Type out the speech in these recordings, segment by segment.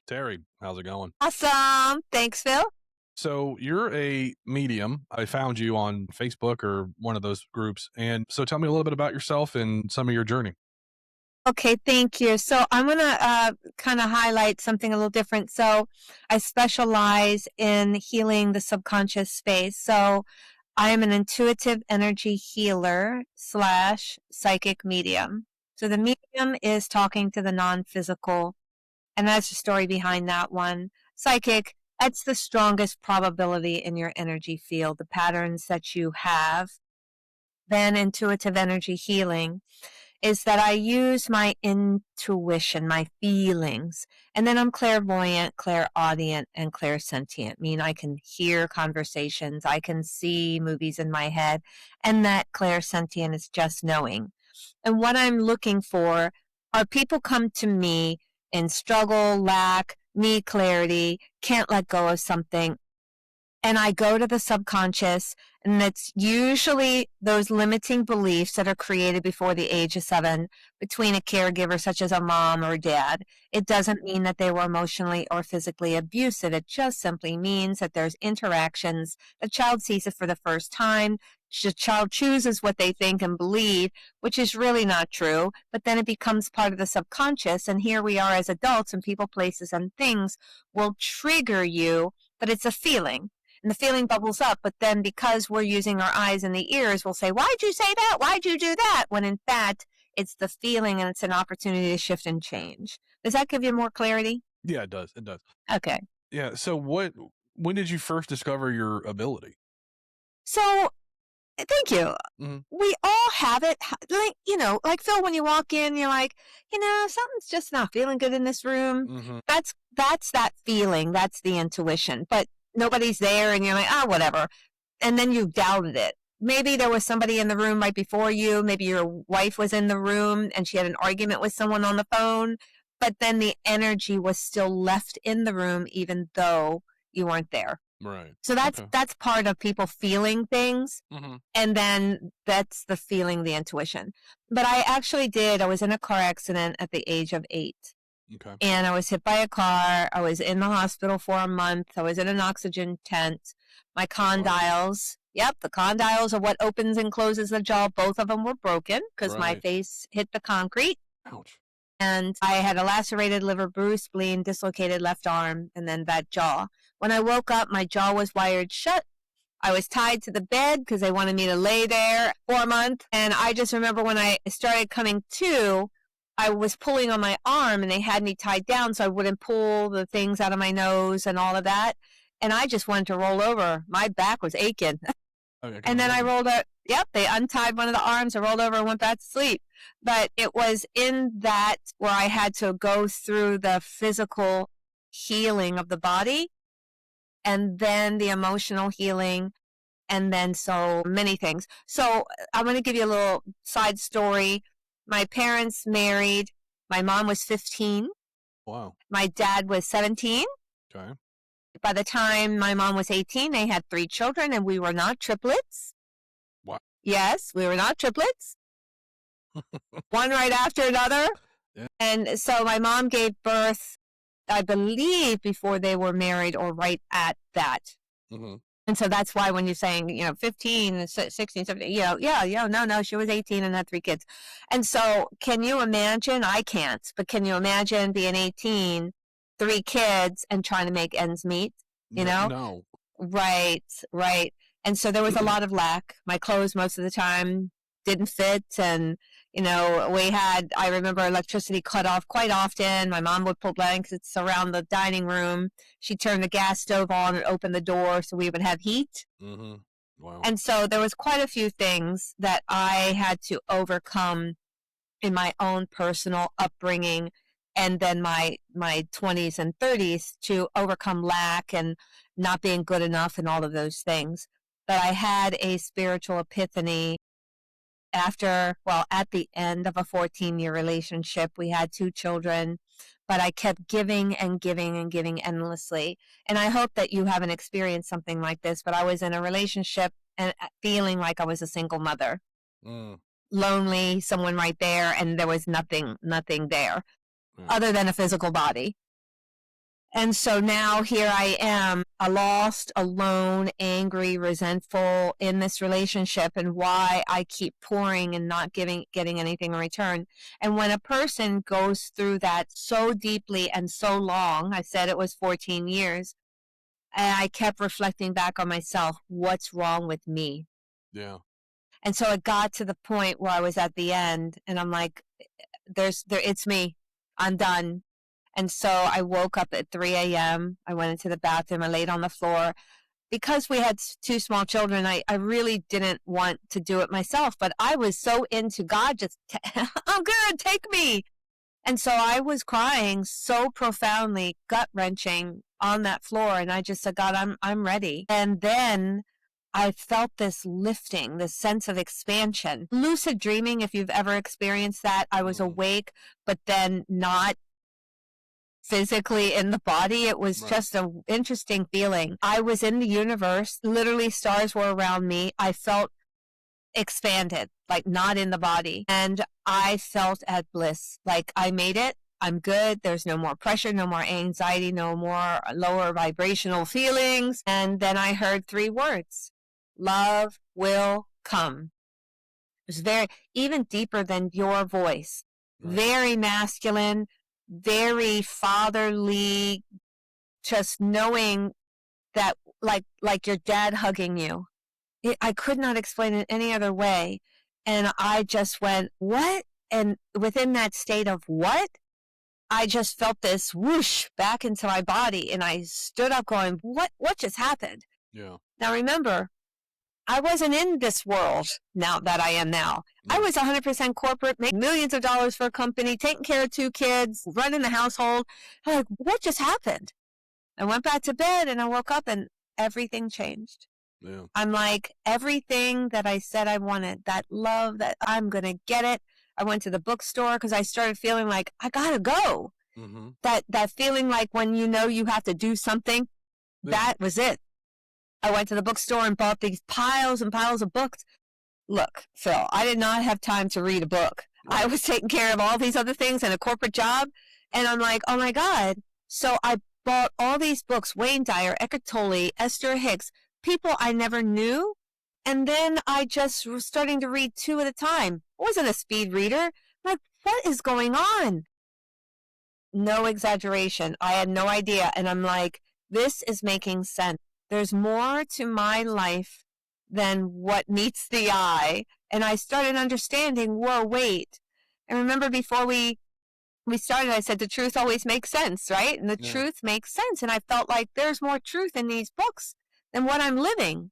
Terry, how's it going? Awesome. Thanks, Phil. So you're a medium. I found you on Facebook or one of those groups. And so tell me a little bit about yourself and some of your journey. Okay, thank you. So I'm going to kind of highlight something a little different. So I specialize in healing the subconscious space. So I am an intuitive energy healer slash psychic medium. So the medium is talking to the non-physical, and that's the story behind that one. Psychic, that's the strongest probability in your energy field, the patterns that you have. Then intuitive energy healing is that I use my intuition, my feelings, and then I'm clairvoyant, clairaudient, and clairsentient. I mean, I can hear conversations, I can see movies in my head, and that clairsentient is just knowing. And what I'm looking for are people come to me in struggle, lack, need clarity, can't let go of something, and I go to the subconscious, and it's usually those limiting beliefs that are created before the age of 7 between a caregiver such as a mom or a dad. It doesn't mean that they were emotionally or physically abusive. It just simply means that there's interactions. The child sees it for the first time. The child chooses what they think and believe, which is really not true, but then it becomes part of the subconscious, and here we are as adults, and people, places, and things will trigger you, but it's a feeling. And the feeling bubbles up, but then because we're using our eyes and the ears, we'll say, why'd you say that? Why'd you do that? When in fact, it's the feeling and it's an opportunity to shift and change. Does that give you more clarity? Yeah, it does. It does. Okay. Yeah. So when did you first discover your ability? So, thank you. Mhm. We all have it. Like Phil, when you walk in, you're like, something's just not feeling good in this room. Mhm. That's that feeling. That's the intuition. But nobody's there and you're like, oh, whatever. And then you doubted it. Maybe there was somebody in the room right before you. Maybe your wife was in the room and she had an argument with someone on the phone. But then the energy was still left in the room, even though you weren't there. Right. So Okay. that's part of people feeling things. Mhm. And then that's the feeling, the intuition. But I was in a car accident at the age of 8. Okay. And I was hit by a car. I was in the hospital for a month. I was in an oxygen tent. My condyles, the condyles are what opens and closes the jaw. Both of them were broken because my Right. face hit the concrete. Ouch. And I had a lacerated liver, bruised spleen, dislocated left arm, and then that jaw. When I woke up, my jaw was wired shut. I was tied to the bed because they wanted me to lay there for a month. And I just remember when I started coming to, I was pulling on my arm and they had me tied down so I wouldn't pull the things out of my nose and all of that. And I just wanted to roll over. My back was aching. Okay, I can And then I imagine. rolled up. Yep, they untied one of the arms. I rolled over and went back to sleep. But it was in that where I had to go through the physical healing of the body and then the emotional healing and then so many things. So I'm going to give you a little side story. My parents married. My mom was 15. Wow. My dad was 17. Okay. By the time my mom was 18, they had 3 children, and we were not triplets. Wow. Yes, we were not triplets. One right after another. Yeah. And so my mom gave birth, I believe, before they were married or right at that. Mm-hmm. And so that's why when you're saying, 15, 16, 17, no, she was 18 and had 3 kids. And so can you imagine? I can't, but can you imagine being 18, 3 kids and trying to make ends meet, No. Right, right. And so there was a lot of lack. My clothes most of the time didn't fit. And, I remember electricity cut off quite often. My mom would pull blankets around the dining room. She'd turn the gas stove on and open the door so we would have heat. Mm-hmm. Wow. And so there was quite a few things that I had to overcome in my own personal upbringing and then my 20s and 30s to overcome lack and not being good enough and all of those things. But I had a spiritual epiphany at the end of a 14-year relationship. We had 2 children, but I kept giving and giving and giving endlessly. And I hope that you haven't experienced something like this, but I was in a relationship and feeling like I was a single mother. Mm. Lonely, someone right there, and there was nothing there Yeah. other than a physical body. And so now here I am, lost, alone, angry, resentful in this relationship, and why I keep pouring and not getting anything in return. And when a person goes through that so deeply and so long, I said it was 14 years, and I kept reflecting back on myself, what's wrong with me? Yeah. And so it got to the point where I was at the end, and I'm like, it's me. I'm done. And so I woke up at 3 a.m. I went into the bathroom. I laid on the floor. Because we had two small children, I really didn't want to do it myself. But I was so into God, I'm good, take me. And so I was crying so profoundly, gut wrenching on that floor. And I just said, God, I'm ready. And then I felt this lifting, this sense of expansion. Lucid dreaming, if you've ever experienced that, I was awake, but then not physically in the body. It was just an interesting feeling. I was in the universe. Literally, stars were around me. I felt expanded, like not in the body. And I felt at bliss. Like I made it. I'm good. There's no more pressure, no more anxiety, no more lower vibrational feelings. And then I heard 3 words: love will come. It was very, even deeper than your voice. Very masculine, very fatherly, just knowing that like your dad hugging you. I could not explain it any other way. And I just went, what? And within that state of what, I just felt this whoosh back into my body. And I stood up going, what just happened? Yeah. Now remember, I wasn't in this world now that I am now. I was 100% corporate, making millions of dollars for a company, taking care of 2 kids, running the household. I'm like, what just happened? I went back to bed and I woke up and everything changed. Yeah. I'm like, everything that I said I wanted, that love, that I'm going to get it. I went to the bookstore because I started feeling like I got to go. Mm-hmm. That feeling like when you know you have to do something, that was it. I went to the bookstore and bought these piles and piles of books. Look, Phil, I did not have time to read a book. I was taking care of all these other things and a corporate job. And I'm like, oh my God. So I bought all these books: Wayne Dyer, Eckhart Tolle, Esther Hicks, people I never knew. And then I just was starting to read 2 at a time. I wasn't a speed reader. Like, what is going on? No exaggeration. I had no idea. And I'm like, this is making sense. There's more to my life than what meets the eye. And I started understanding, whoa, wait. And remember before we started, I said the truth always makes sense, right? And the truth makes sense. And I felt like there's more truth in these books than what I'm living.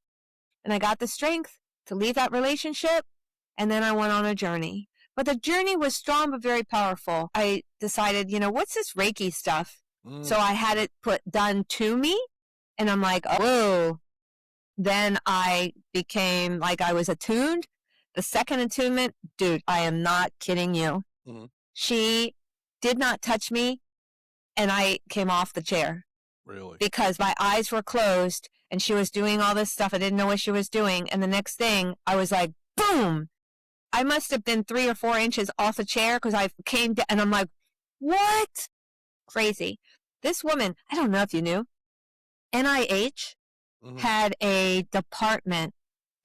And I got the strength to leave that relationship. And then I went on a journey. But the journey was strong but very powerful. I decided, what's this Reiki stuff? So I had it done to me. And I'm like, whoa. Then I became like I was attuned. The second attunement, dude, I am not kidding you. Mm-hmm. She did not touch me, and I came off the chair. Really? Because my eyes were closed, and she was doing all this stuff. I didn't know what she was doing. And the next thing, I was like, boom. I must have been 3 or 4 inches off the chair because I came down, and I'm like, what? Crazy. This woman, I don't know if you knew, NIH had a department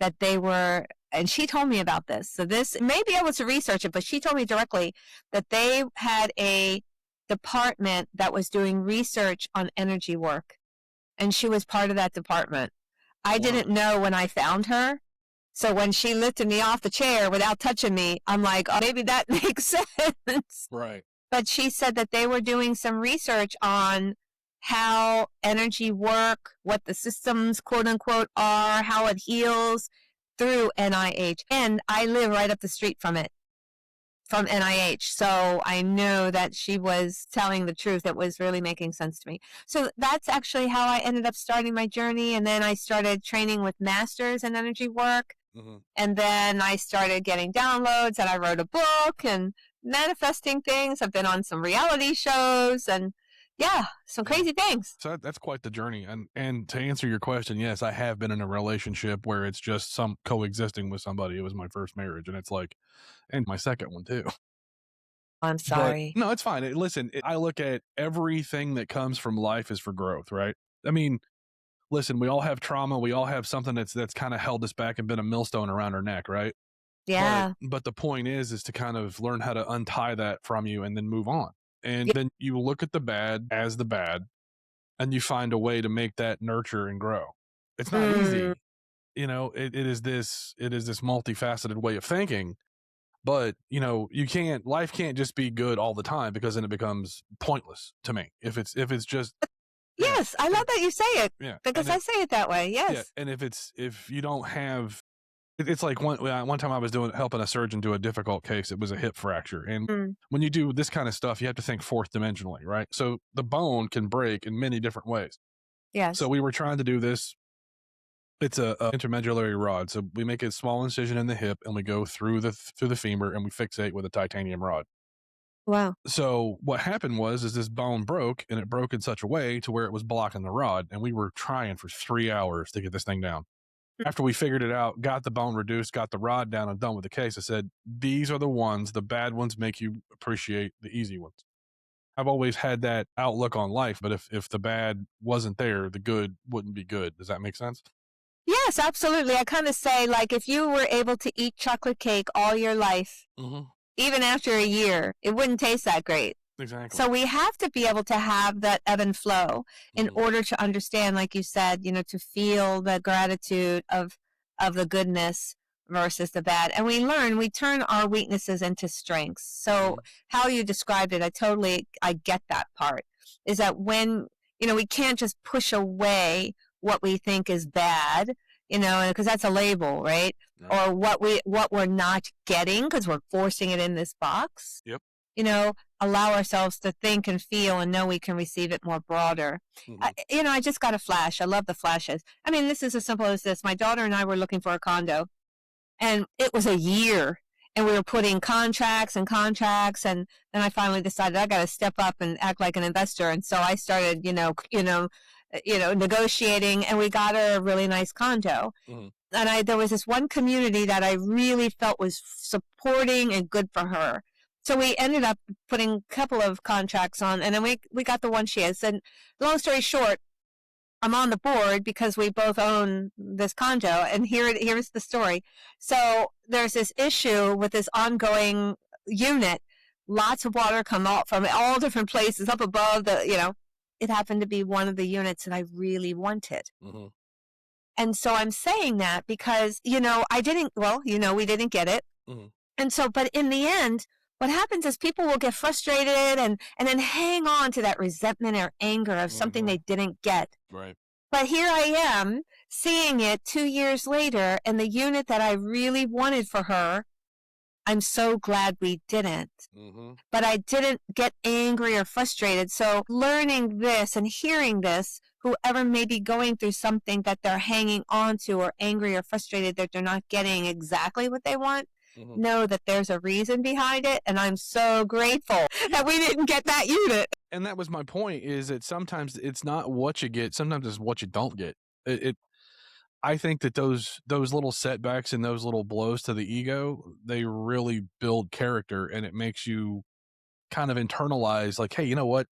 that they were, and she told me about this. So this, maybe I was to research it, but she told me directly that they had a department that was doing research on energy work. And she was part of that department. I didn't know when I found her. So when she lifted me off the chair without touching me, I'm like, oh, maybe that makes sense. Right. But she said that they were doing some research on how energy work, what the systems, quote unquote, are, how it heals through NIH. And I live right up the street from it, from NIH. So I know that she was telling the truth. It was really making sense to me. So that's actually how I ended up starting my journey. And then I started training with masters in energy work. And then I started getting downloads, and I wrote a book and manifesting things. I've been on some reality shows and some crazy things. So that's quite the journey. And to answer your question, yes, I have been in a relationship where it's just some coexisting with somebody. It was my first marriage, and it's like, and my second one too. I'm But sorry. no, it's fine. Listen, I look at everything that comes from life is for growth, right? I mean, listen, we all have trauma. We all have something that's kind of held us back and been a millstone around our neck, right? But Yeah. but the point is to kind of learn how to untie that from you and then move on. And Yeah. then you look at the bad as the bad and you find a way to make that nurture and grow. It's not Mm, easy. It is this multifaceted way of thinking, but you can't life can't just be good all the time because then it becomes pointless to me. If it's just yeah, yes, I love and that you say it yeah, because I say it that way. yeah, Yes. and if you don't have it's like one time I was doing helping a surgeon do a difficult case. It was a hip fracture, and Mm, when you do this kind of stuff, you have to think fourth dimensionally, right? So the bone can break in many different ways. So yes. we were trying to do this. It's a intermedullary rod. So we make a small incision in the hip, and we go through the femur, and we fixate with a titanium rod. Wow. So what happened was this bone broke, and it broke in such a way to where it was blocking the rod, and we were trying for 3 hours to get this thing down. Mm, After we figured it out, got the bone reduced, got the rod down, and done with the case, I said, "These are the ones. The bad ones make you appreciate the easy ones." I've always had that outlook on life, but if the bad wasn't there, the good wouldn't be good. Does that make sense? yes, absolutely. I kind of say, like, if you were able to eat chocolate cake all your life, Mm-hmm. even after a year, it wouldn't taste that great. Exactly. So we have to be able to have that ebb and flow in Mm-hmm. order to understand, like you said, to feel the gratitude of the goodness versus the bad. And we turn our weaknesses into strengths. So Mm-hmm. how you described it, I get that part. Is that when, we can't just push away what we think is bad, because that's a label, right? Right. Or what we're not getting because we're forcing it in this box. Yep. You know, allow ourselves to think and feel and know we can receive it more broader. Mm-hmm. I just got a flash. I love the flashes. I mean, this is as simple as this. My daughter and I were looking for a condo, and it was a year. And we were putting contracts and contracts, and then I finally decided I got to step up and act like an investor. And so I started, negotiating, and we got her a really nice condo. Mm-hmm. And there was this one community that I really felt was supporting and good for her. So we ended up putting a couple of contracts on, and then we got the one she has. And long story short, I'm on the board because we both own this condo, and here's the story. So there's this issue with this ongoing unit. Lots of water come out from all different places up above it happened to be one of the units that I really wanted. Mm-hmm. And so I'm saying that because, I didn't, well, we didn't get it. Mm-hmm. And so, but in the end, what happens is people will get frustrated and then hang on to that resentment or anger of something Mm-hmm. they didn't get. Right. But here I am seeing it 2 years later, and the unit that I really wanted for her, I'm so glad we didn't. Mm-hmm. But I didn't get angry or frustrated. So learning this and hearing this, whoever may be going through something that they're hanging on to or angry or frustrated that they're not getting exactly what they want, Mm-hmm. know that there's a reason behind it. And I'm so grateful that we didn't get that unit. And that was my point, is that sometimes it's not what you get, sometimes it's what you don't get. I think that those little setbacks and those little blows to the ego, they really build character, and it makes you kind of internalize, like, hey, you know what?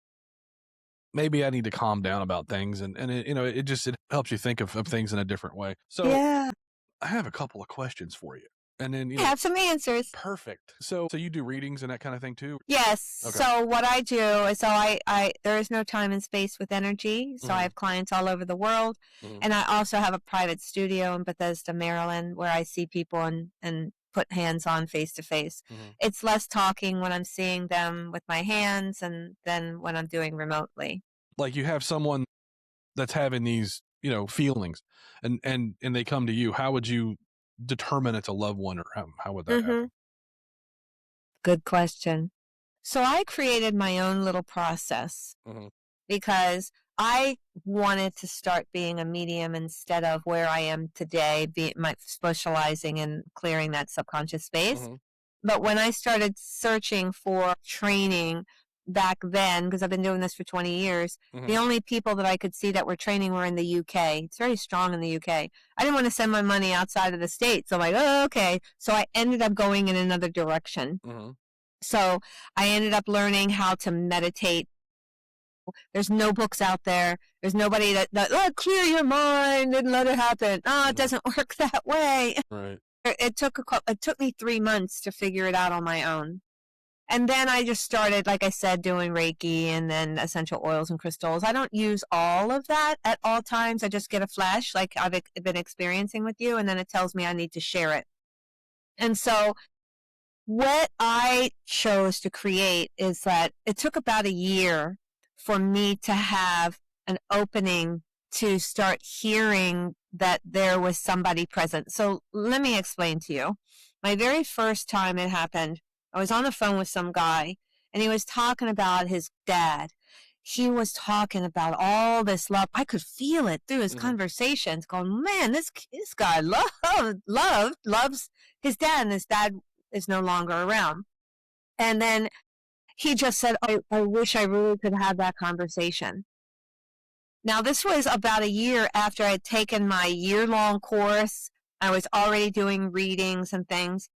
Maybe I need to calm down about things, and it helps you think of things in a different way. So Yeah. I have a couple of questions for you, and then I have some answers. perfect. So you do readings and that kind of thing too? Yes. Okay. So what I do is, I there is no time and space with energy. So I Mhm. have clients all over the world, Mhm. and I also have a private studio in Bethesda, Maryland, where I see people and put hands on face to face. Mhm. It's less talking when I'm seeing them with my hands, and then when I'm doing remotely. Like you have someone that's having these feelings, and they come to you. How would you determine it's a loved one, or how would that Mm-hmm. happen? Good question. So I created my own little process Mhm. because I wanted to start being a medium instead of where I am today, specializing in clearing that subconscious space. Mhm. But when I started searching for training back then, because I've been doing this for 20 years, Mhm. the only people that I could see that were training were in the UK. It's very strong in the UK. I didn't want to send my money outside of the States. I'm like, oh, okay. So I ended up going in another direction. Mhm. So I ended up learning how to meditate. There's no books out there. There's nobody that oh, clear your mind and let it happen. Oh, it Mhm. doesn't work that way. Right. It took me 3 months to figure it out on my own. And then I just started, like I said, doing Reiki and then essential oils and crystals. I don't use all of that at all times. I just get a flash, like I've been experiencing with you, and then it tells me I need to share it. And so what I chose to create is that it took about a year for me to have an opening to start hearing that there was somebody present. So let me explain to you. My very first time it happened, I was on the phone with some guy and he was talking about his dad. He was talking about all this love. I could feel it through his Mhm. conversations going, man, this guy loves his dad, and his dad is no longer around. And then he just said, I wish I really could have that conversation. Now, this was about a year after I had taken my year-long course. I was already doing readings and things.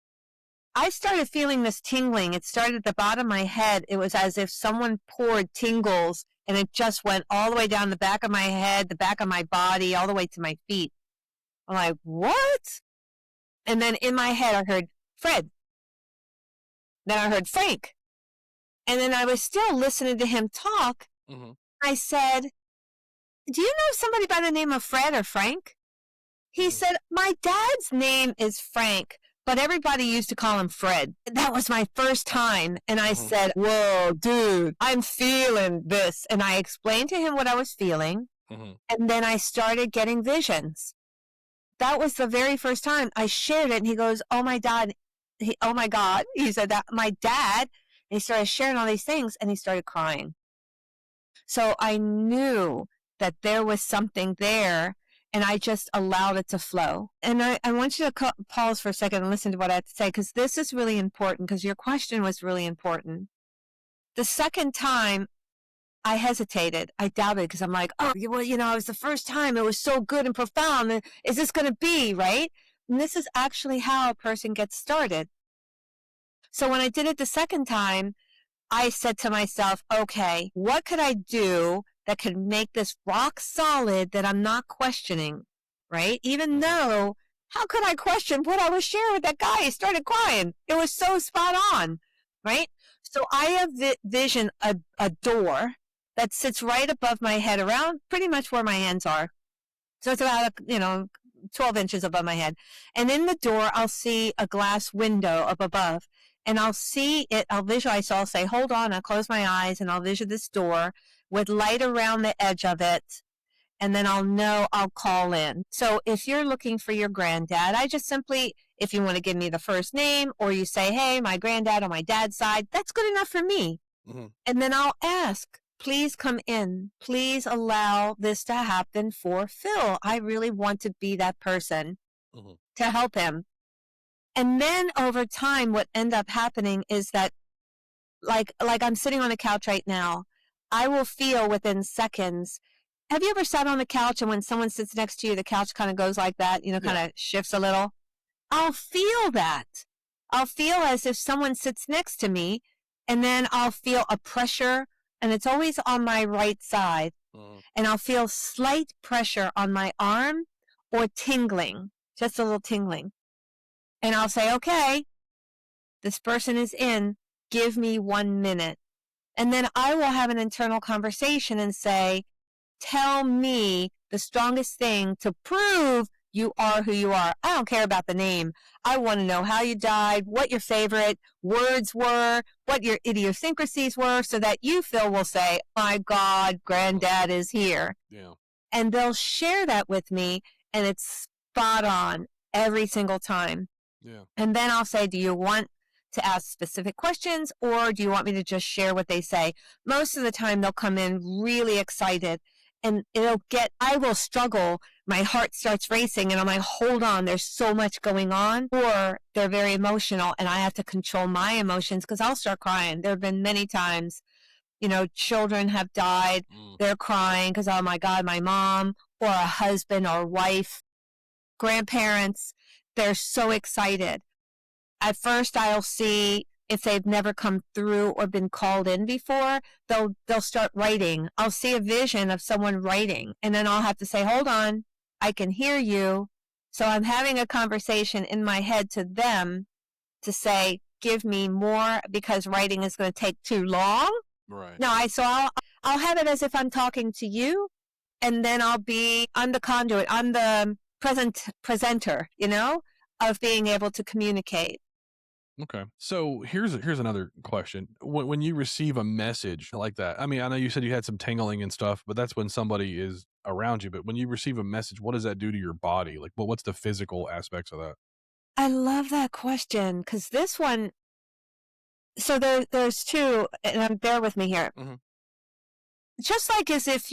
I started feeling this tingling. It started at the bottom of my head. It was as if someone poured tingles, and it just went all the way down the back of my head, the back of my body, all the way to my feet. I'm like, what? And then in my head, I heard Fred. Then I heard Frank. And then I was still listening to him talk. Mhm. I said, do you know somebody by the name of Fred or Frank? He Mhm. said, my dad's name is Frank, but everybody used to call him Fred. That was my first time. And I Mhm. said, whoa, dude, I'm feeling this. And I explained to him what I was feeling. Mhm. And then I started getting visions. That was the very first time I shared it. And he goes, oh my God. Oh my God. He said that my dad, and he started sharing all these things and he started crying. So I knew that there was something there and I just allowed it to flow. And I want you to pause for a second and listen to what I have to say because this is really important because your question was really important. The second time I hesitated, I doubted because I'm like, oh, well, it was the first time. It was so good and profound. Is this going to be right? And this is actually how a person gets started. So when I did it the second time, I said to myself, okay, what could I do that could make this rock solid that I'm not questioning, right? Even Mhm. though, how could I question what I was sharing with that guy? He started crying. It was so spot on, right? So I have vision a door that sits right above my head, around pretty much where my hands are. So it's about, 12 inches above my head. And in the door, I'll see a glass window up above. And I'll see it, I'll visualize, so I'll say, hold on, I'll close my eyes and I'll vision this door with light around the edge of it. And then I'll know I'll call in. So if you're looking for your granddad, I just simply, if you want to give me the first name or you say, hey, my granddad on my dad's side, that's good enough for me. Mhm. And then I'll ask, please come in. Please allow this to happen for Phil. I really want to be that person Mhm. to help him. And then over time, what end up happening is that, like I'm sitting on the couch right now, I will feel within seconds. Have you ever sat on the couch and when someone sits next to you, the couch kind of goes like that, kind Yeah. of shifts a little? I'll feel that. I'll feel as if someone sits next to me, and then I'll feel a pressure, and it's always on my right side, Mhm. and I'll feel slight pressure on my arm or tingling, just a little tingling. And I'll say, okay, this person is in. Give me 1 minute. And then I will have an internal conversation and say, tell me the strongest thing to prove you are who you are. I don't care about the name. I want to know how you died, what your favorite words were, what your idiosyncrasies were, so that you, Phil, will say, my God, Mhm. granddad is here. Yeah. And they'll share that with me, and it's spot on every single time. Yeah. And then I'll say, do you want to ask specific questions or do you want me to just share what they say? Most of the time they'll come in really excited and I will struggle. My heart starts racing and I'm like, hold on, there's so much going on. Or they're very emotional and I have to control my emotions because I'll start crying. There have been many times, children have died. Mm. They're crying because, oh my God, my mom or a husband or wife, grandparents, they're so excited. At first, I'll see if they've never come through or been called in before, they'll start writing. I'll see a vision of someone writing, and then I'll have to say, hold on, I can hear you. So I'm having a conversation in my head to them to say, give me more, because writing is going to take too long. Right. No, I'll have it as if I'm talking to you, and then I'm the conduit, I'm the presenter, of being able to communicate. Okay. So here's another question. When you receive a message like that, I mean, I know you said you had some tingling and stuff, but that's when somebody is around you. But when you receive a message, what does that do to your body? Like, what's the physical aspects of that? I love that question, because this one, so there's two, and bear with me here. Mhm. Just like as if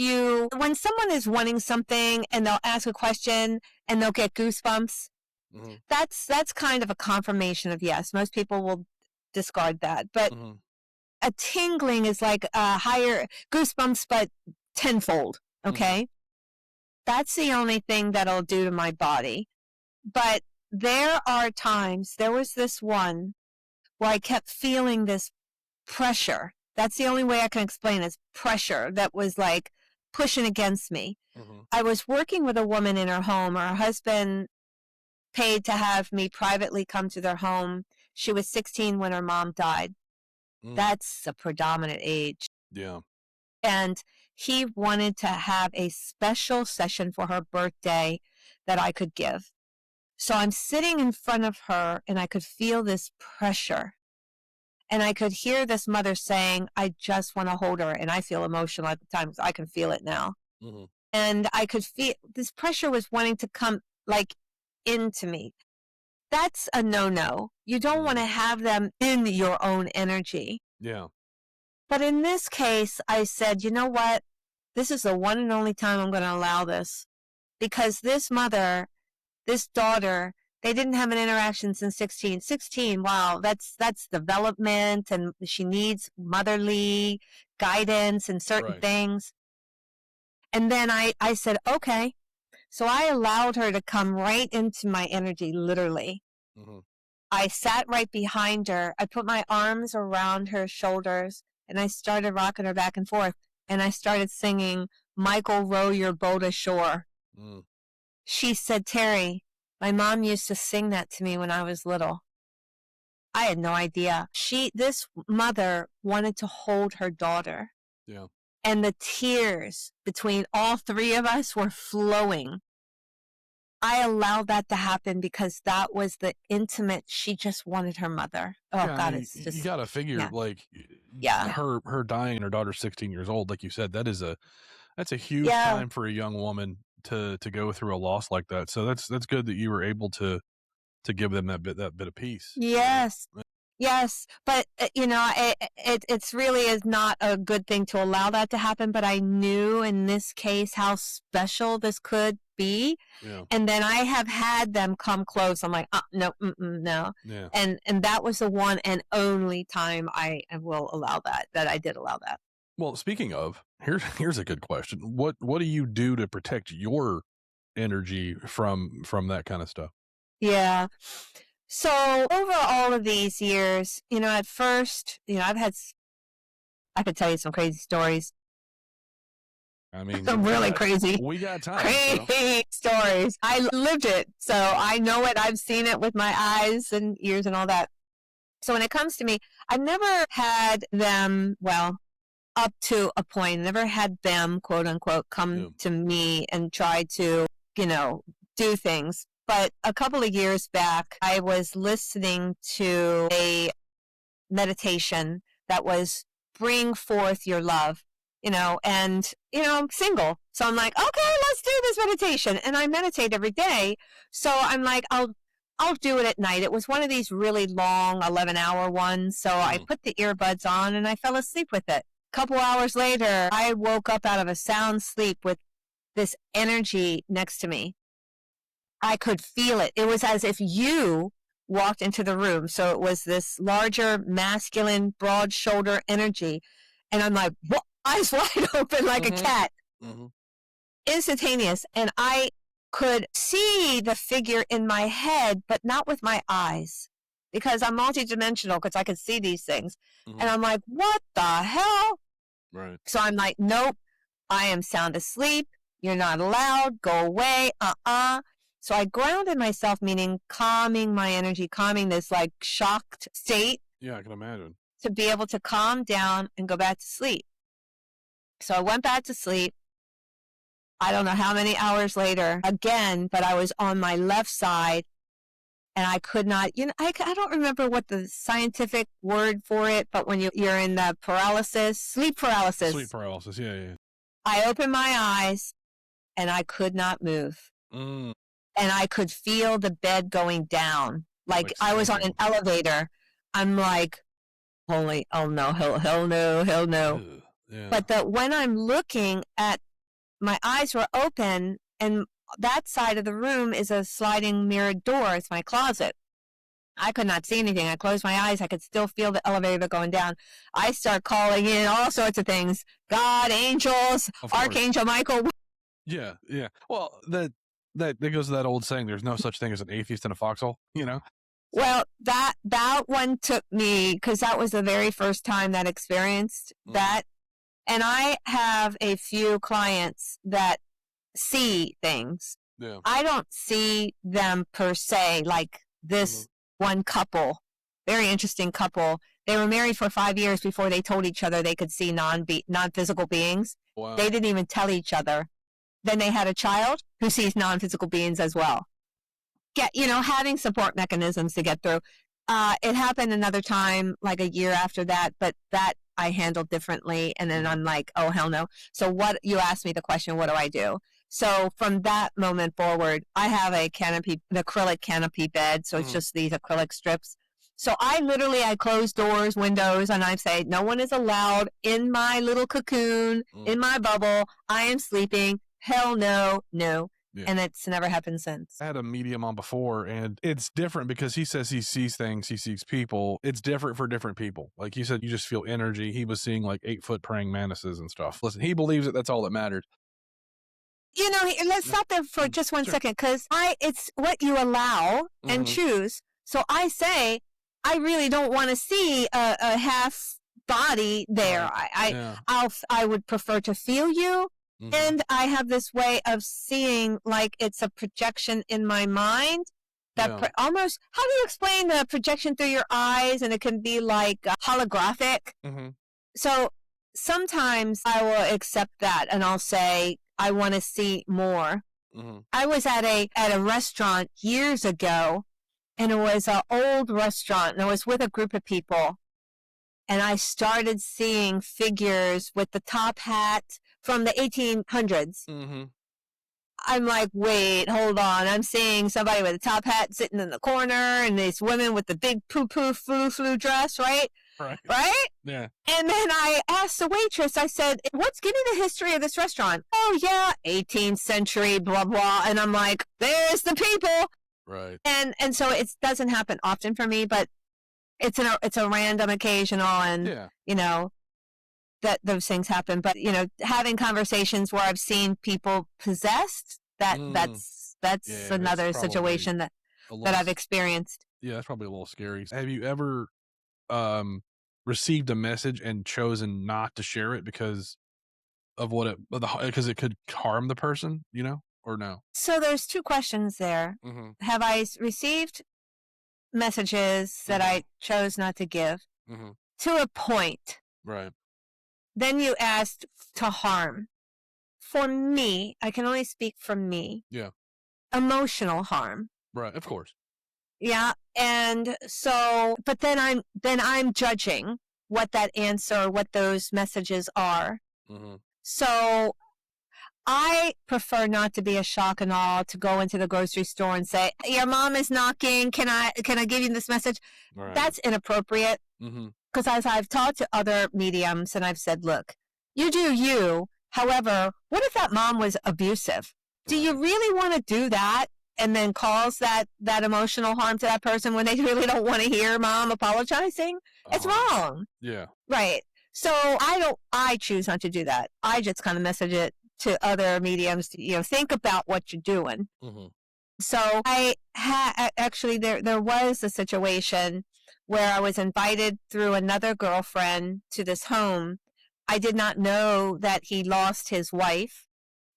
when someone is wanting something and they'll ask a question and they'll get goosebumps, Mhm. that's kind of a confirmation of yes. Most people will discard that, but Mhm. a tingling is like a higher goosebumps, but tenfold. Mhm. Okay, that's the only thing that'll do to my body. But there are times. There was this one where I kept feeling this pressure. That's the only way I can explain it, is pressure that was like pushing against me. Mhm. I was working with a woman in her home. Her husband paid to have me privately come to their home. She was 16 when her mom died. Mm. That's a predominant age. Yeah. And he wanted to have a special session for her birthday that I could give. So I'm sitting in front of her and I could feel this pressure. And I could hear this mother saying, I just want to hold her. And I feel emotional at the time because I can feel it now. Mhm. And I could feel this pressure was wanting to come like into me. That's a no-no. You don't want Mm. to have them in your own energy. Yeah. But in this case, I said, you know what? This is the one and only time I'm going to allow this, because this mother, this daughter, they didn't have an interaction since 16. 16, wow, that's development, and she needs motherly guidance and certain Right. things. And then I said, okay. So I allowed her to come right into my energy, literally. Mhm. I sat right behind her. I put my arms around her shoulders and I started rocking her back and forth. And I started singing, Michael, row your boat ashore. Mm. She said, Terrie, my mom used to sing that to me when I was little. I had no idea. This mother wanted to hold her daughter, Yeah. and the tears between all three of us were flowing. I allowed that to happen because that was the intimate. She just wanted her mother. Oh Yeah, I God, mean, it's you just, got to figure yeah, like yeah, her dying and her daughter's 16 years old, like you said, that's a huge yeah. time for a young woman to go through a loss like that. So that's good that you were able to give them that bit of peace, you know? Yes. Yes, but it's really is not a good thing to allow that to happen. But I knew in this case how special this could be, Yeah. and then I have had them come close. I'm like, no, no, Yeah. and that was the one and only time I will allow that. That I did allow that. Well, speaking of, here's a good question. What do you do to protect your energy from that kind of stuff? Yeah. So over all of these years, at first, I could tell you some crazy stories. I mean, Some really crazy, we got time, so crazy stories. I lived it, so I know it. I've seen it with my eyes and ears and all that. So when it comes to me, I've never had them, well, up to a point, never had them, quote unquote, come yeah. to me and try to, do things. But a couple of years back, I was listening to a meditation that was bring forth your love, and, I'm single. So I'm like, okay, let's do this meditation. And I meditate every day. So I'm like, I'll do it at night. It was one of these really long 11-hour ones. So I Mm. put the earbuds on and I fell asleep with it. A couple hours later, I woke up out of a sound sleep with this energy next to me. I could feel it. It was as if you walked into the room. So it was this larger, masculine, broad shoulder energy. And I'm like, what? Eyes wide open like a Mhm. cat. Mhm. Instantaneous. And I could see the figure in my head, but not with my eyes. because I'm multidimensional because I could see these things. Mm-hmm. And I'm like, what the hell? Right. So I'm like, nope, I am sound asleep. You're not allowed. Go away. So I grounded myself, meaning calming my energy, calming this like shocked state. Yeah, I can imagine. To be able to calm down and go back to sleep. So I went back to sleep. I don't know how many hours later, again, but I was on my left side and I could not, I don't remember what the scientific word for it, but when you're in the sleep paralysis. Sleep paralysis, yeah. I opened my eyes and I could not move. Mm. And I could feel the bed going down. Like I was on an elevator. I'm like, holy, oh no, hell no. Ugh, yeah. But when I'm looking at, my eyes were open, and that side of the room is a sliding mirrored door. It's my closet. I could not see anything. I closed my eyes. I could still feel the elevator going down. I start calling in all sorts of things. God, angels, Archangel Michael. Yeah. Well, that goes to that old saying, there's no such thing as an atheist in a foxhole, Well, that one took me, because that was the very first time that experienced that. And I have a few clients that see things. Yeah. I don't see them per se, like this one couple, very interesting couple. They were married for 5 years before they told each other they could see non-physical beings. Wow. They didn't even tell each other. Then they had a child who sees non-physical beings as well. Having support mechanisms to get through. It happened another time, like a year after that, but that I handled differently. And then I'm like, oh, hell no. So you asked me the question, what do I do? So from that moment forward, I have an acrylic canopy bed. So it's just these acrylic strips. So I close doors, windows, and I say, no one is allowed in my little cocoon, in my bubble. I am sleeping. Hell no. Yeah. And it's never happened since. I had a medium on before, and it's different because he says he sees things, he sees people. It's different for different people. Like you said, you just feel energy. He was seeing like 8-foot praying mantises and stuff. Listen, he believes it. That's all that matters. Let's stop there for just one second, because it's what you allow and choose. So I say, I really don't want to see a half body there. I would prefer to feel you. And I have this way of seeing like it's a projection in my mind that almost, how do you explain the projection through your eyes? And it can be like holographic. So sometimes I will accept that and I'll say, I want to see more. I was at a restaurant years ago, and it was an old restaurant, and I was with a group of people, and I started seeing figures with the top hat from the 1800s. I'm like, wait, hold on. I'm seeing somebody with a top hat sitting in the corner, and these women with the big poo-poo flu dress, right? Right? Yeah. And then I asked the waitress, I said, give me the history of this restaurant. Oh, yeah, 18th century, blah, blah. And I'm like, there's the people. Right. And so it doesn't happen often for me, but it's a random occasional, and, that those things happen. But, having conversations where I've seen people possessed, that's another situation that I've experienced. Yeah, that's probably a little scary. Have you ever received a message and chosen not to share it because of because it could harm the person, or no? So there's two questions there. Have I received messages that I chose not to give? To a point. Right. Then you asked to harm. For me, I can only speak for me. Yeah. Emotional harm. Right, of course. Yeah, and so, but then I'm judging what that answer, what those messages are. So I prefer not to be a shock and awe, to go into the grocery store and say, your mom is knocking. Can I give you this message? Right. That's inappropriate. Because as I've talked to other mediums and I've said, look, you do you. However, what if that mom was abusive? Do you really want to do that and then cause that emotional harm to that person when they really don't want to hear mom apologizing? It's wrong. Yeah. Right. So I choose not to do that. I just kind of message it to other mediums to, think about what you're doing. So I actually there was a situation where I was invited through another girlfriend to this home. I did not know that he lost his wife.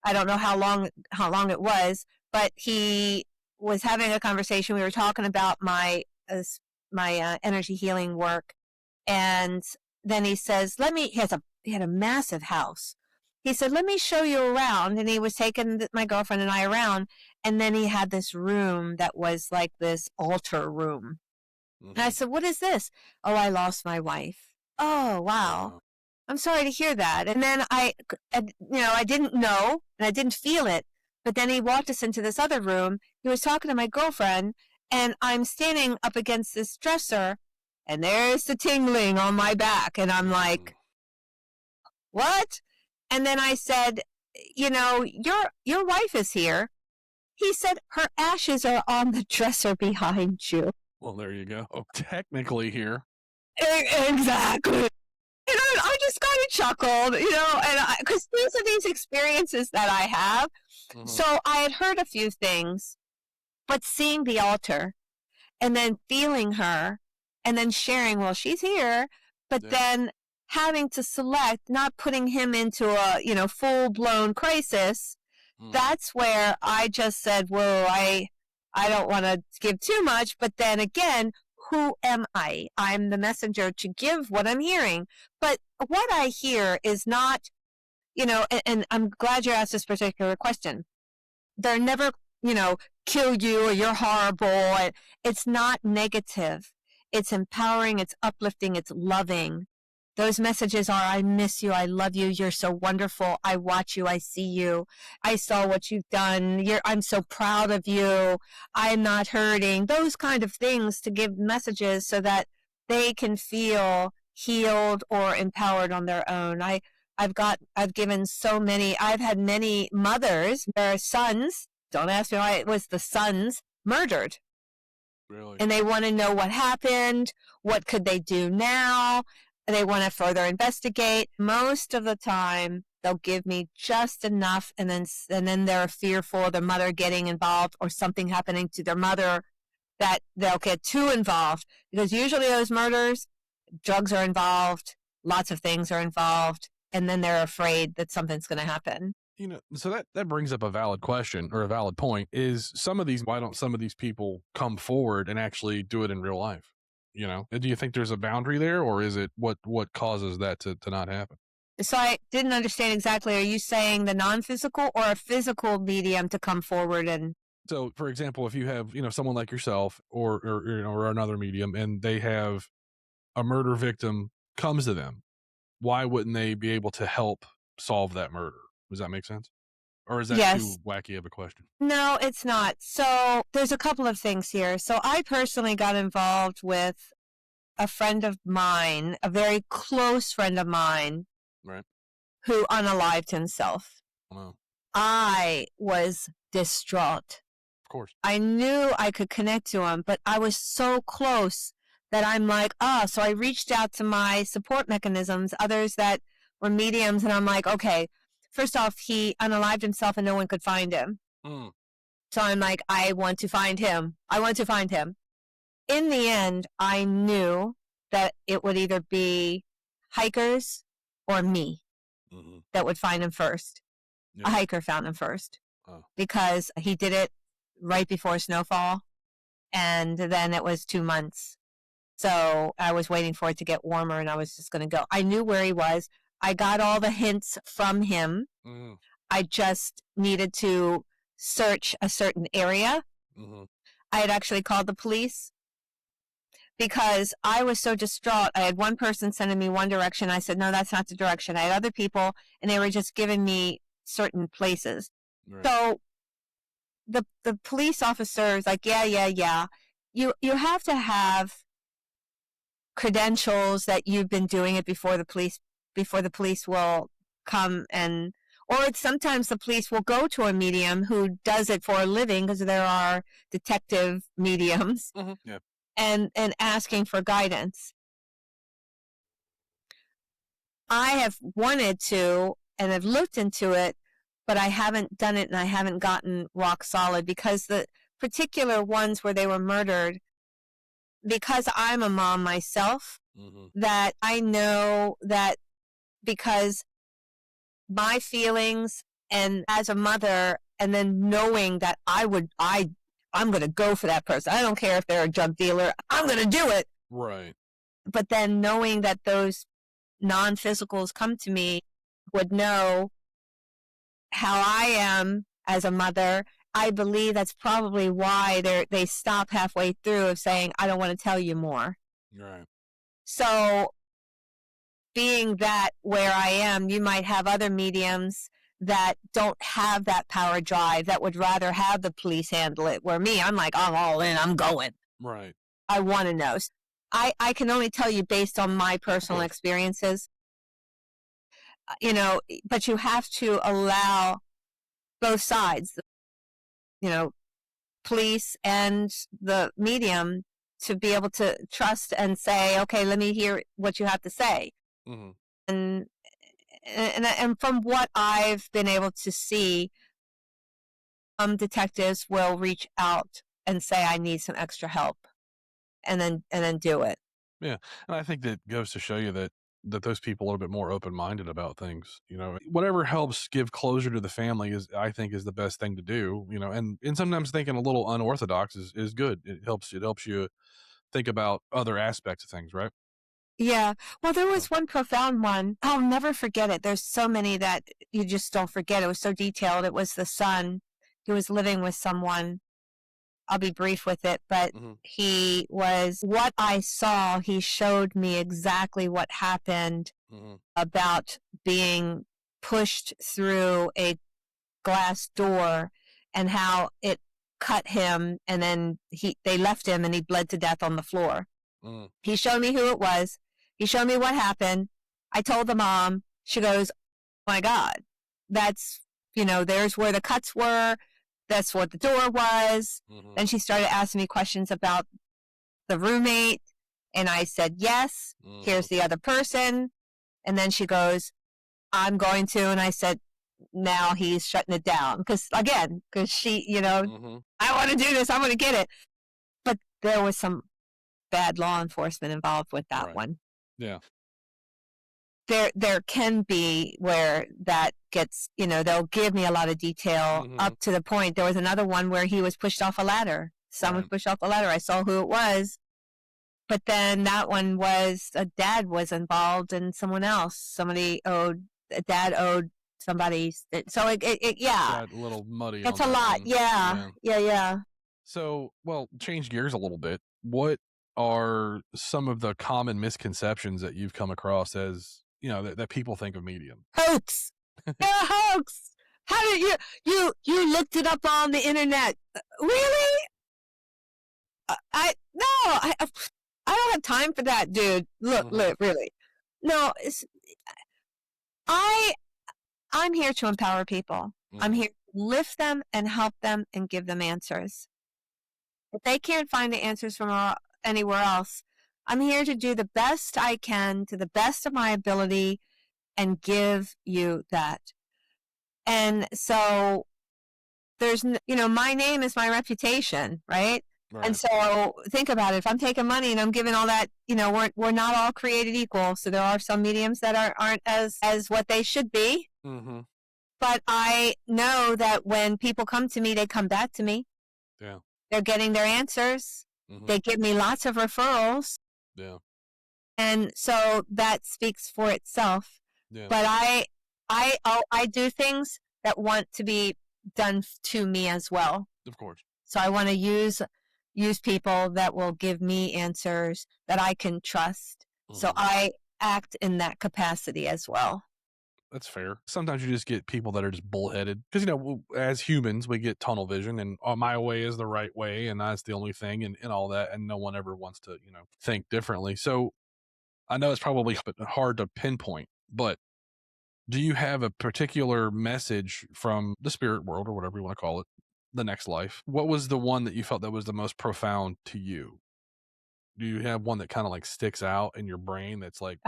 I don't know how long it was, but he was having a conversation. We were talking about my energy healing work, and then he says, "Let me." He had a massive house. He said, "Let me show you around," and he was taking my girlfriend and I around. And then he had this room that was like this altar room. And I Hmm. said, "What is this?" "Oh, I lost my wife." "Oh, wow. Wow. I'm sorry to hear that." And then I didn't know and I didn't feel it. But then he walked us into this other room. He was talking to my girlfriend, and I'm standing up against this dresser, and there's the tingling on my back. And I'm Mm. like, "What?" And then I said, your wife is here." He said, "Her ashes are on the dresser behind you." Well, there you go. Technically, here. Exactly. I just kind of chuckled, and because these are these experiences that I have. Hmm. So I had heard a few things, but seeing the altar and then feeling her and then sharing, well, she's here, but Yeah. then having to select, not putting him into a, full blown crisis. Hmm. That's where I just said, whoa, I don't want to give too much, but then again, who am I? I'm the messenger to give what I'm hearing. But what I hear is not, and I'm glad you asked this particular question. They're never, you know, kill you or you're horrible. It's not negative. It's empowering, it's uplifting, it's loving. Those messages are, I miss you, I love you, you're so wonderful, I watch you, I see you, I saw what you've done, I'm so proud of you, I'm not hurting. Those kind of things to give messages so that they can feel healed or empowered on their own. I've given so many, I've had many mothers, their sons, don't ask me why it was the sons, murdered. Really. And they want to know what happened, what could they do now, they want to further investigate. Most of the time, they'll give me just enough, and then they're fearful of their mother getting involved or something happening to their mother that they'll get too involved. Because usually those murders, drugs are involved, lots of things are involved, and then they're afraid that something's going to happen. So that brings up a valid question or a valid point is why don't some of these people come forward and actually do it in real life? Do you think there's a boundary there, or is it what causes that to not happen? So I didn't understand exactly. Are you saying the non-physical or a physical medium to come forward and? So, for example, if you have, someone like yourself or another medium and they have a murder victim comes to them, why wouldn't they be able to help solve that murder? Does that make sense? Or is that Yes. too wacky of a question? No, it's not. So there's a couple of things here. So I personally got involved with a friend of mine, a very close friend of mine, Right. who unalived himself. Well, I was distraught. of course. I knew I could connect to him, but I was so close that I'm like, so I reached out to my support mechanisms, others that were mediums, and I'm like, okay, first off, he unalived himself and no one could find him. Mm. So I'm like, I want to find him. I want to find him. In the end, I knew that it would either be hikers or me Hmm. that would find him first. A Yeah. hiker found him first Oh. because he did it right before snowfall, and then it was 2 months. So I was waiting for it to get warmer and I was just going to go. I knew where he was. I got all the hints from him. Hmm. I just needed to search a certain area. Hmm. I had actually called the police because I was so distraught. I had one person sending me one direction. I said, no, that's not the direction. I had other people and they were just giving me certain places. Right. So the police officer is like, yeah. You have to have credentials that you've been doing it before the police will come, and or it's sometimes the police will go to a medium who does it for a living because there are detective mediums Yeah. and asking for guidance. I have wanted to and have looked into it, but I haven't done it and I haven't gotten rock solid because the particular ones where they were murdered, because I'm a mom myself, Mm-hmm. that I know that because my feelings and as a mother, and then knowing that I'm going to go for that person. I don't care if they're a drug dealer. I'm going to do it. Right. But then knowing that those non-physicals come to me would know how I am as a mother. I believe that's probably why they stop halfway through of saying, I don't want to tell you more. Right. So being that where I am, you might have other mediums that don't have that power drive, that would rather have the police handle it. Where me, I'm like, I'm all in, I'm going. Right. I want to know. I can only tell you based on my personal experiences, but you have to allow both sides, police and the medium, to be able to trust and say, okay, let me hear what you have to say. Mm-hmm. And from what I've been able to see, detectives will reach out and say, I need some extra help, and then do it. Yeah, and I think that goes to show you that those people are a little bit more open-minded about things, whatever helps give closure to the family is, I think, is the best thing to do, and sometimes thinking a little unorthodox is good. It helps you think about other aspects of things, right? Yeah. Well, there So, was one profound one. I'll never forget it. There's so many that you just don't forget. It was so detailed. It was the son who was living with someone. I'll be brief with it, but mm-hmm. what I saw, he showed me exactly what happened Mm-hmm. about being pushed through a glass door and how it cut him, and then they left him and he bled to death on the floor. Mm-hmm. He showed me who it was. He showed me what happened. I told the mom. She goes, oh my God, that's, there's where the cuts were. That's what the door was. Mm-hmm. Then she started asking me questions about the roommate. And I said, yes, Mm-hmm. here's the other person. And then she goes, I'm going to. And I said, now he's shutting it down. Because she, Mm-hmm. I want to do this. I want to get it. But there was some bad law enforcement involved with that Right. one. Yeah. There can be where that gets, they'll give me a lot of detail Mm-hmm. up to the point. There was another one where he was pushed off a ladder. Someone Right. pushed off a ladder. I saw who it was. But then that one was a dad was involved and someone else. A dad owed somebody. So yeah. Got a little muddy It's on a that lot. one. Yeah. Yeah. So, well, change gears a little bit. What are some of the common misconceptions that you've come across as, that people think of medium? Hoax. Yeah, hoax. How did you looked it up on the internet? Really? No, I don't have time for that, dude. Look, really. No, I'm here to empower people. I'm here to lift them and help them and give them answers. If they can't find the answers from anywhere else, I'm here to do the best I can to the best of my ability and give you that. And so there's, my name is my reputation, right? Right. And so think about it. If I'm taking money and I'm giving all that, we're not all created equal. So there are some mediums that aren't as what they should be. Mm-hmm. But I know that when people come to me, they come back to me. Yeah. They're getting their answers. Mm-hmm. They give me lots of referrals. Yeah. And so that speaks for itself. Yeah. But I do things that want to be done to me as well. Of course. So I want to use people that will give me answers that I can trust. Mm-hmm. So I act in that capacity as well. That's fair. Sometimes you just get people that are just bullheaded because, as humans, we get tunnel vision and my way is the right way and that's the only thing and all that. And no one ever wants to, think differently. So I know it's probably hard to pinpoint, but do you have a particular message from the spirit world or whatever you want to call it, the next life? What was the one that you felt that was the most profound to you? Do you have one that kind of like sticks out in your brain that's like...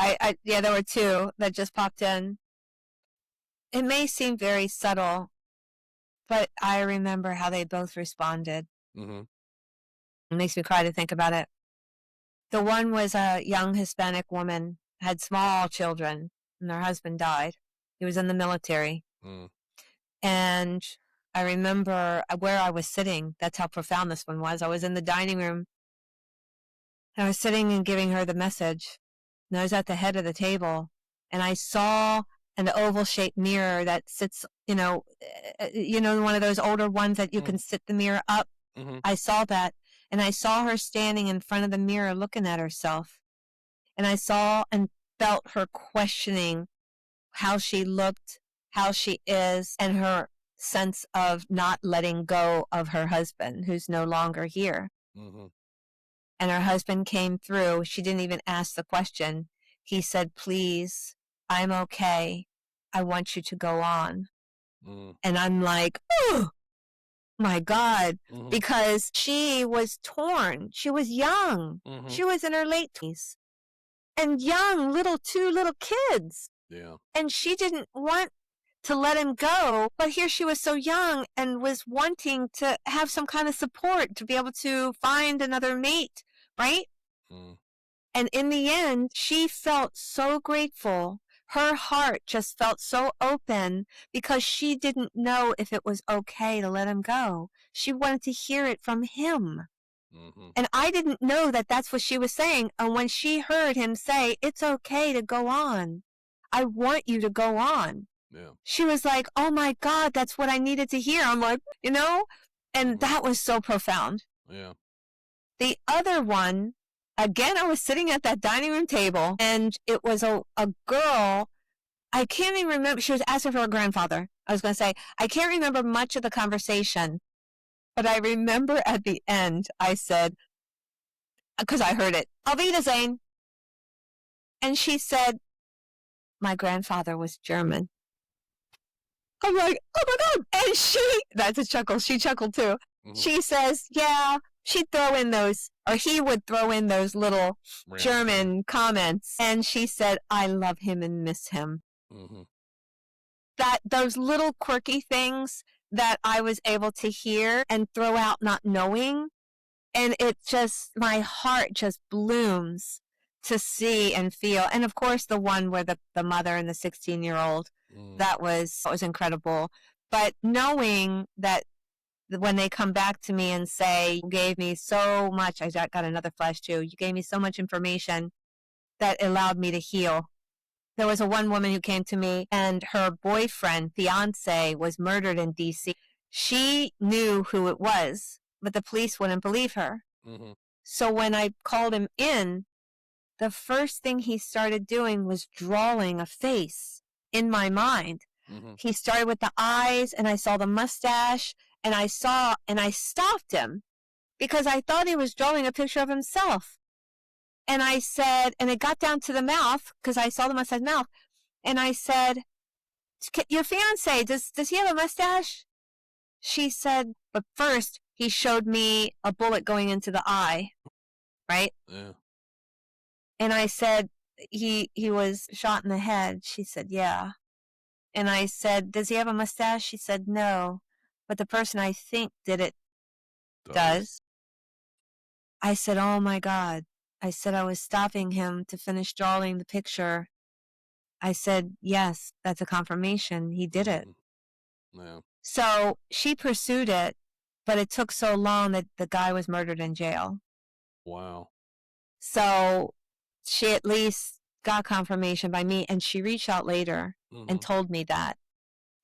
Yeah, there were two that just popped in. It may seem very subtle, but I remember how they both responded. Mhm. It makes me cry to think about it. The one was a young Hispanic woman, had small children, and her husband died. He was in the military. Mm. And I remember where I was sitting. That's how profound this one was. I was in the dining room. And I was sitting and giving her the message. And I was at the head of the table. And I saw an oval shaped mirror that sits, one of those older ones that you Mm. can sit the mirror up. Mhm. I saw that. And I saw her standing in front of the mirror looking at herself. And I saw and felt her questioning how she looked, how she is, and her sense of not letting go of her husband, who's no longer here. Mhm. And her husband came through. She didn't even ask the question. He said, "Please, I'm okay. I want you to go on." Mm. And I'm like, oh my God, Mhm. because she was torn. She was young. Mhm. She was in her late 20s and young, two little kids. Yeah. And she didn't want to let him go. But here she was so young and was wanting to have some kind of support to be able to find another mate, right? Mm. And in the end, she felt so grateful. Her heart just felt so open because she didn't know if it was okay to let him go. She wanted to hear it from him. Mhm. And I didn't know that that's what she was saying. And when she heard him say, "It's okay to go on. I want you to go on." Yeah. She was like, "Oh my God, that's what I needed to hear." I'm like, and Mhm. that was so profound. Yeah. The other one, again, I was sitting at that dining room table and it was a girl. I can't even remember. She was asking for her grandfather. I was going to say, I can't remember much of the conversation, but I remember at the end, I said, because I heard it, "Auf Wiedersehen." And she said, "My grandfather was German." I'm like, "Oh my God." And that's a chuckle. She chuckled too. Mhm. She says, yeah, she'd throw in those, or he would throw in those little Random comment. German comments. And she said, "I love him and miss him." Mhm. That those little quirky things that I was able to hear and throw out not knowing. And it just, my heart just blooms to see and feel. And of course, the one where the mother and the 16-year-old, Mm. that was incredible. But knowing that when they come back to me and say, "You gave me so much," I got another flash too. "You gave me so much information that allowed me to heal." There was a one woman who came to me and her boyfriend, fiance, was murdered in DC. She knew who it was, but the police wouldn't believe her. Mhm. So when I called him in, the first thing he started doing was drawing a face in my mind. Mhm. He started with the eyes, and I saw the mustache, and I stopped him because I thought he was drawing a picture of himself. And I said, and it got down to the mouth because I saw the mustache mouth, and I said, "Your fiance, does he have a mustache?" She said, but first he showed me a bullet going into the eye, right? Yeah. And I said, he was shot in the head. She said, "Yeah." And I said, "Does he have a mustache?" She said, "No. But the person I think did it Does. does." I said, "Oh my God." I said, "I was stopping him to finish drawing the picture." I said, "Yes, that's a confirmation. He did it." Mhm. Yeah. So she pursued it, but it took so long that the guy was murdered in jail. Wow. So she at least got confirmation by me, and she reached out later and Mhm. told me that,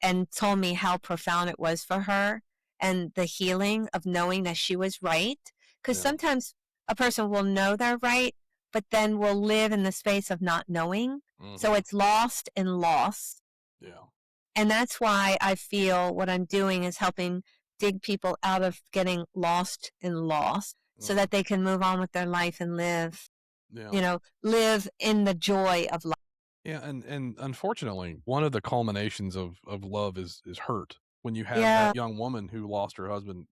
and told me how profound it was for her and the healing of knowing that she was right. Because Yeah. sometimes a person will know they're right, but then will live in the space of not knowing. So Mhm. it's lost and lost. Yeah. And that's why I feel what I'm doing is helping dig people out of getting lost and lost so Mhm. that they can move on with their life and live, Yeah. live in the joy of life. Yeah, and unfortunately, one of the culminations of love is hurt. When you have Yeah, that young woman who lost her husband,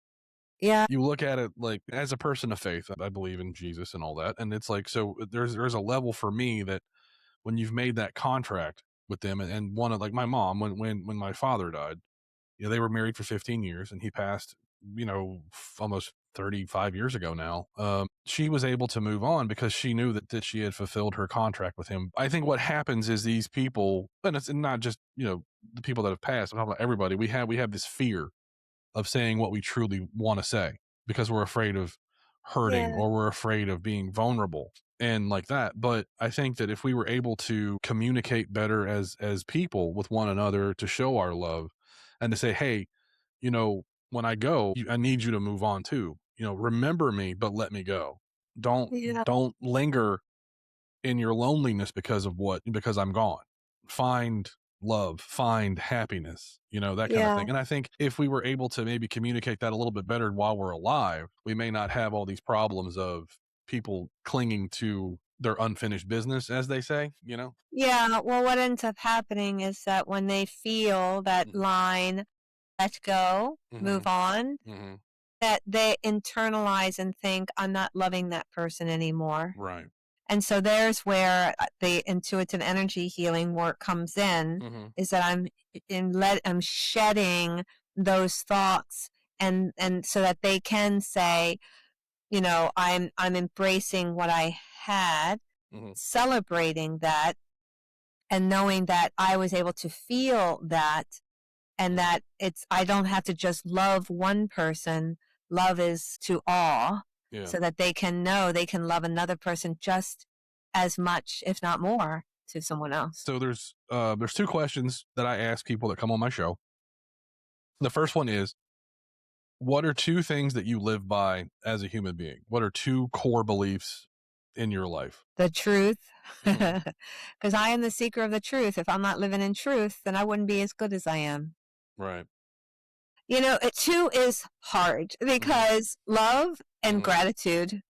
yeah, you look at it like as a person of faith, I believe in Jesus and all that, and it's like so there's a level for me that when you've made that contract with them, and one of like my mom when my father died, they were married for 15 years and he passed, almost 35 years ago now. She was able to move on because she knew that she had fulfilled her contract with him. I think what happens is these people, and it's not just, the people that have passed, I'm talking about everybody. We have this fear of saying what we truly want to say because we're afraid of hurting Yeah. or we're afraid of being vulnerable and like that. But I think that if we were able to communicate better as people with one another, to show our love and to say, hey, when I go, I need you to move on too. Remember me, but let me go. don't Yeah. don't linger in your loneliness because I'm gone. Find love, find happiness, that kind of Yeah. thing. And I think if we were able to maybe communicate that a little bit better while we're alive, we may not have all these problems of people clinging to their unfinished business, as they say. Yeah. Well, what ends up happening is that when they feel that Mhm. line, let go, move Mhm. on, Mhm. that they internalize and think, I'm not loving that person anymore. Right. And so there's where the intuitive energy healing work comes in, Mhm. is that I'm shedding those thoughts, and so that they can say, I'm embracing what I had, Mhm. celebrating that, and knowing that I was able to feel that, and Mhm. that I don't have to just love one person. Love is to all, Yeah. so that they can know they can love another person just as much, if not more, to someone else. So there's two questions that I ask people that come on my show. The first one is, what are two things that you live by as a human being? What are two core beliefs in your life? The truth, Mhm. because I am the seeker of the truth. If I'm not living in truth, then I wouldn't be as good as I am. Right. It too is hard Mhm. because love and Mhm. gratitude.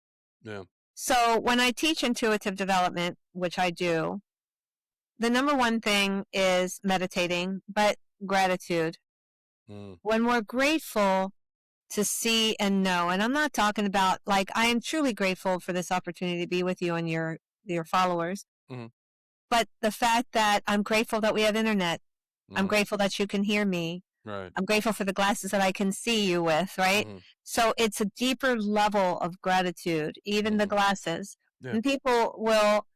Yeah. So when I teach intuitive development, which I do, the number one thing is meditating, but gratitude. Mm. When we're grateful to see and know, and I'm not talking about, like, I am truly grateful for this opportunity to be with you and your followers, Mhm. but the fact that I'm grateful that we have internet. I'm Mhm. grateful that you can hear me. Right. I'm grateful for the glasses that I can see you with, right? Mhm. So it's a deeper level of gratitude, even the Mhm. glasses. Yeah. And people will,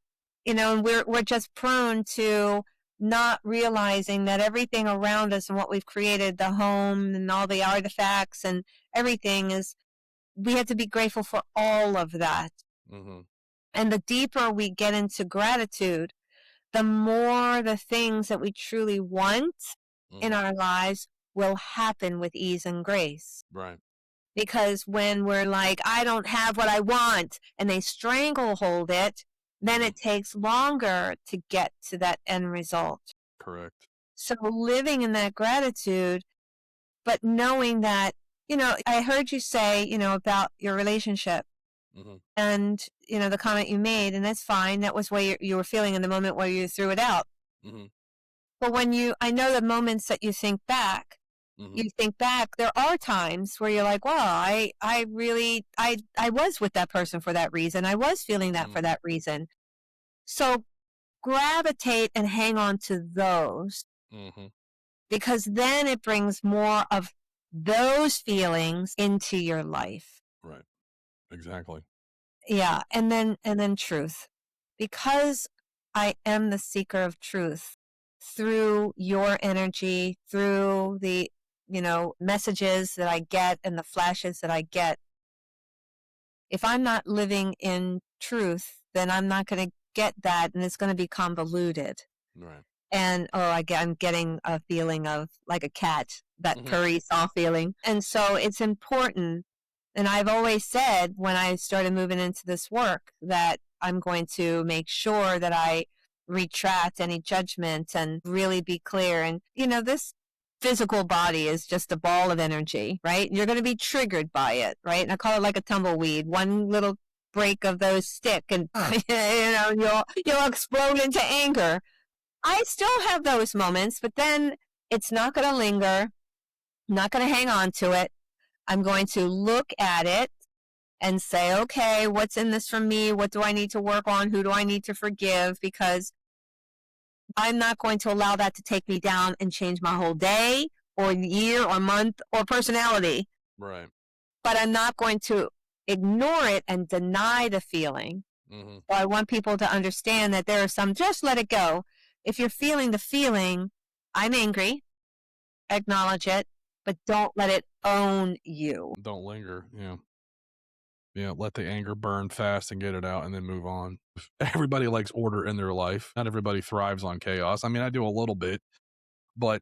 and we're just prone to not realizing that everything around us and what we've created, the home and all the artifacts and everything, is we have to be grateful for all of that. Mhm. And the deeper we get into gratitude, the more the things that we truly want in Mhm. our lives will happen with ease and grace. Right. Because when we're like, I don't have what I want, and they stranglehold it, then Mhm. it takes longer to get to that end result. Correct. So living in that gratitude, but knowing that, I heard you say, about your relationship Mhm. and, the comment you made, and that's fine. That was what you were feeling in the moment where you threw it out. Mhm. But I know the moments that Mhm. you think back, there are times where you're like, wow, I really, I was with that person for that reason. I was feeling that for Mhm. that reason. So gravitate and hang on to those, Mhm. because then it brings more of those feelings into your life. Right. Exactly. Yeah. And then truth, because I am the seeker of truth through your energy, through the, messages that I get and the flashes that I get. If I'm not living in truth, then I'm not going to get that, and it's going to be convoluted. Right. And I'm getting a feeling of like a cat, that Mhm. purry saw feeling. And so it's important. And I've always said when I started moving into this work that I'm going to make sure that I retract any judgment and really be clear. And, this physical body is just a ball of energy, right? You're going to be triggered by it, right? And I call it like a tumbleweed. One little break of those stick and, you'll explode into anger. I still have those moments, but then it's not going to linger, not going to hang on to it. I'm going to look at it and say, okay, what's in this for me? What do I need to work on? Who do I need to forgive? Because I'm not going to allow that to take me down and change my whole day or year or month or personality. Right. but I'm not going to ignore it and deny the feeling. Mhm. So I want people to understand that there are some, just let it go. If you're feeling the feeling, I'm angry, acknowledge it, but don't let it own you. Don't linger. Yeah. Yeah, let the anger burn fast and get it out and then move on. Everybody likes order in their life. Not everybody thrives on chaos. I mean, I do a little bit, but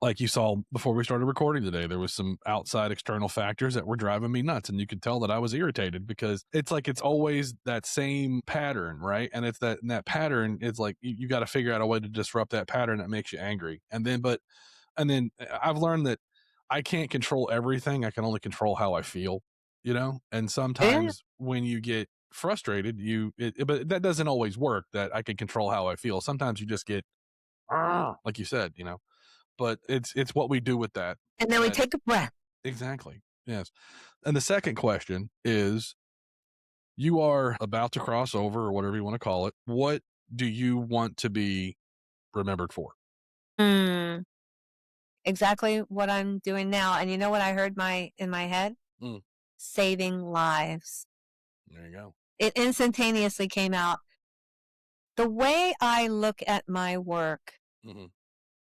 like you saw before we started recording today, there was some outside external factors that were driving me nuts. And you could tell that I was irritated because it's like it's always that same pattern, right? And it's that pattern, it's like you got to figure out a way to disrupt that pattern that makes you angry. And then I've learned that I can't control everything. I can only control how I feel, you know? And Yeah. sometimes when you get frustrated, but that doesn't always work that I can control how I feel. Sometimes you just get, like you said, you know, but it's what we do with that. And then we That take a breath. exactly. Yes. And the second question is you are about to cross over or whatever you want to call it. What do you want to be remembered for? Mm, exactly what I'm doing now. And you know what I heard in my head? Mm, Saving lives. there you go. It instantaneously came out. The way I look at my work, Hmm.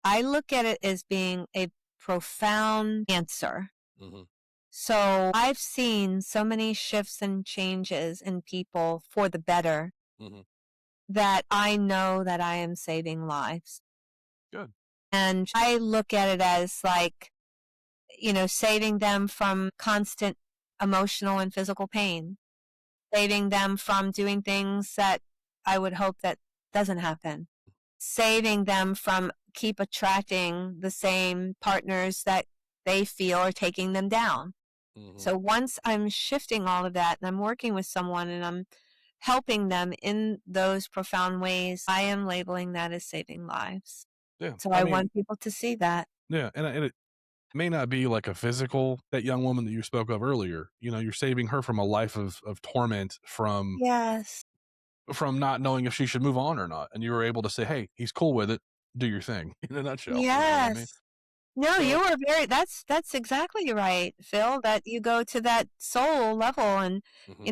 I look at it as being a profound answer. Hmm. So I've seen so many shifts and changes in people for the better Hmm. that I know that I am saving lives. Good. And I look at it as like, saving them from constant emotional and physical pain, saving them from doing things that I would hope that doesn't happen, saving them from keep attracting the same partners that they feel are taking them down. Hmm. So once I'm shifting all of that and I'm working with someone and I'm helping them in those profound ways, I am labeling that as saving lives. Yeah. So I I mean, want people to see that. yeah. And it may not be like a physical, that young woman that you spoke of earlier, you know, you're saving her from a life of torment Yes. from not knowing if she should move on or not. And you were able to say, hey, he's cool with it. Do your thing in a nutshell. You know what I mean? Yes. No, you So, were that's exactly right, Phil, that you go to that soul level and hmm,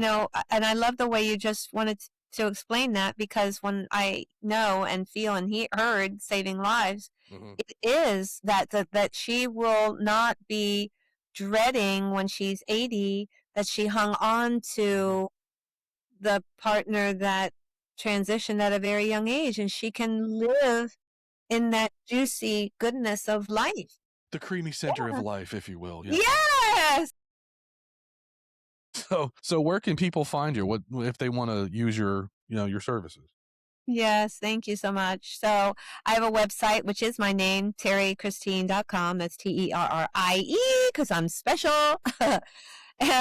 and I love the way you just wanted to explain that because when I know and feel and heard saving lives, hmm, it is that she will not be dreading when she's 80 that she hung on hmm, to the partner that transitioned at a very young age and she can live in that juicy goodness of life. the creamy center of Yeah. life, if you will. Yes. Yes. So where can people find you? What if they want to use your services? Yes, thank you so much. So I have a website, which is my name, terriechristine.com. That's TERRIE, because I'm special. And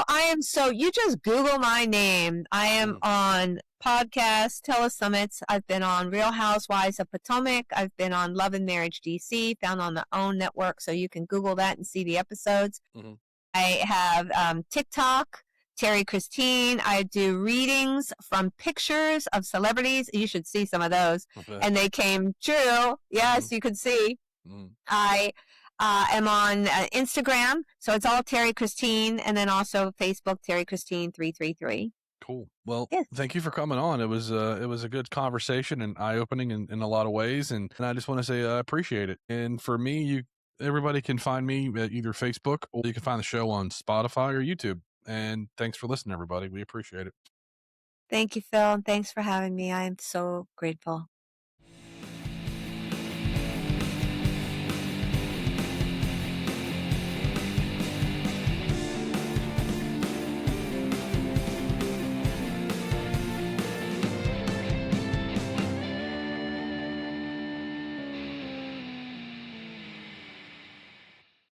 I am you just Google my name. I am Hmm. on podcasts, telesummits. I've been on Real Housewives of Potomac. I've been on Love and Marriage DC, found on the OWN network. So you can Google that and see the episodes. Hmm. I have TikTok, Terrie Christine. I do readings from pictures of celebrities. You should see some of those. I bet. And they came true. Hmm. Yes, you could see. Hmm. I am on Instagram. So it's all Terrie Christine. And then also Facebook, Terrie Christine 333. Cool. Well, Yes. thank you for coming on. It was a good conversation and eye opening in a lot of ways, and I just want to say I appreciate it. And for me, you everybody can find me at either Facebook or you can find the show on Spotify or YouTube. And thanks for listening, everybody. We appreciate it. Thank you, Phil. And thanks for having me. I am so grateful.